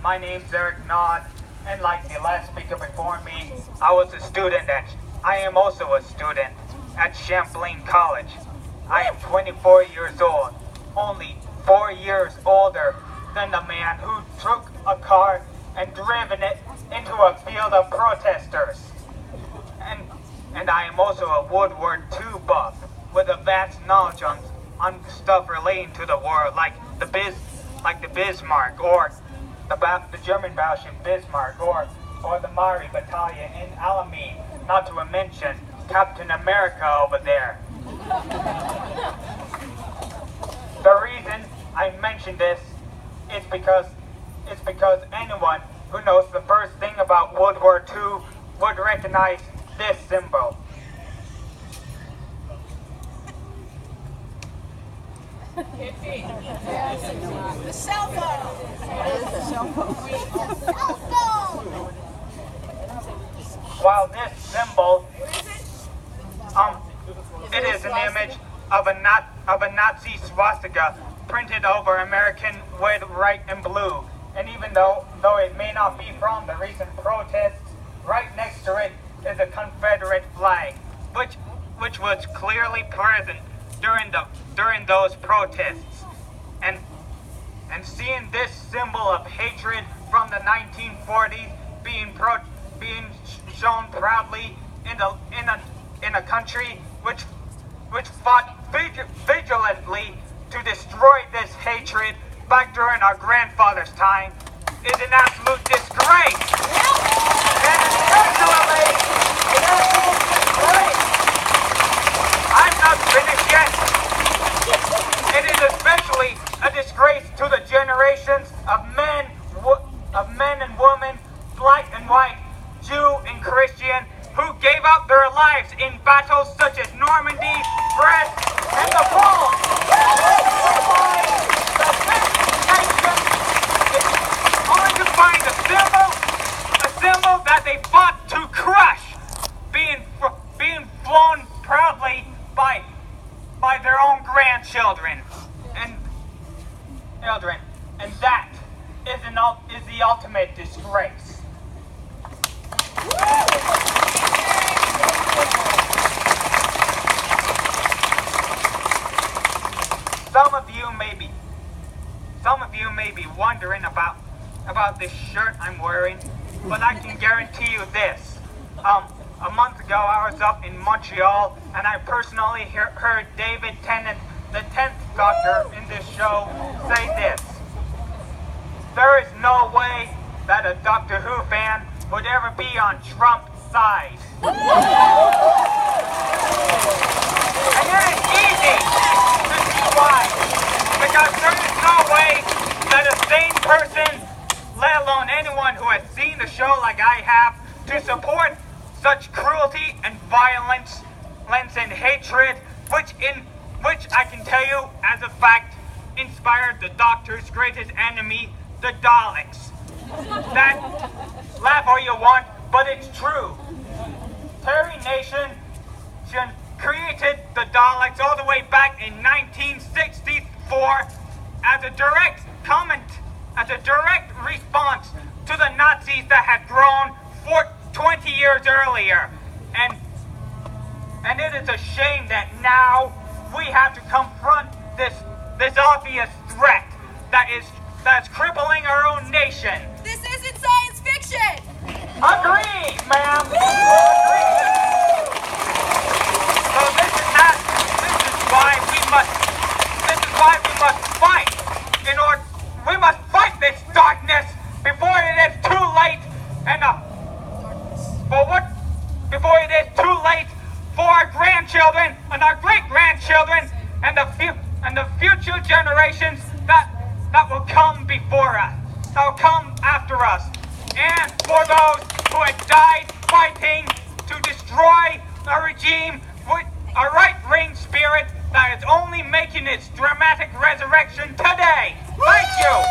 My name's Eric Nod, and like the last speaker before me, I am also a student at Champlain College. I am 24 years old, only 4 years older than the man who took a car and driven it into a field of protesters. And I am also a World War II buff with a vast knowledge on stuff relating to the war, like the Bismarck, or the German battleship Bismarck, or the Mari Battalion in Alamein, not to mention Captain America over there. The reason I mention this is because anyone who knows the first thing about World War II would recognize this symbol. The cell phone. It is the cell phone. While this symbol, it is an image of a Nazi swastika printed over American red, white, and blue. And even though it may not be from the recent protests, right next to it is a Confederate flag, which was clearly present during those protests. And seeing this symbol of hatred from the 1940s being shown proudly in a country which fought vigilantly to destroy this hatred back during our grandfather's time is an absolute disgrace. And especially an absolute disgrace. I'm not finished yet. It is especially a disgrace to the generations of men and women, black and white, Jew and Christian, who gave up their lives in battles such as Normandy, Brest, and the Bulge. Only to find a symbol that they fought to crush, being flown proudly by their own grandchildren. And that is the ultimate disgrace. Some of you may be wondering about this shirt I'm wearing, but I can guarantee you this. A month ago I was up in Montreal, and I personally heard David Tennant, the 10th Doctor in this show, say this: there is no way that a Doctor Who fan would ever be on Trump's side. And it is easy to see why, because there is no way that a sane person, let alone anyone who has seen the show like I have, to support such cruelty and violence and hatred, which I can tell you as a fact inspired the Doctor's greatest enemy, the Daleks. That, laugh all you want, but it's true. Terry Nation created the Daleks all the way back in 1964 as a direct response to the Nazis that had grown 20 years earlier. And it is a shame that now we have to confront this obvious threat that's crippling our own nation. This isn't science fiction! Agreed, ma'am! Agreed! So this is why we must fight. We must fight this darkness before it is too late, before it is too late for our grandchildren and our great-grandchildren and the future generations that will come before us, that will come after us, and for those who have died fighting to destroy a regime with a right-wing spirit that is only making its dramatic resurrection today. Thank you!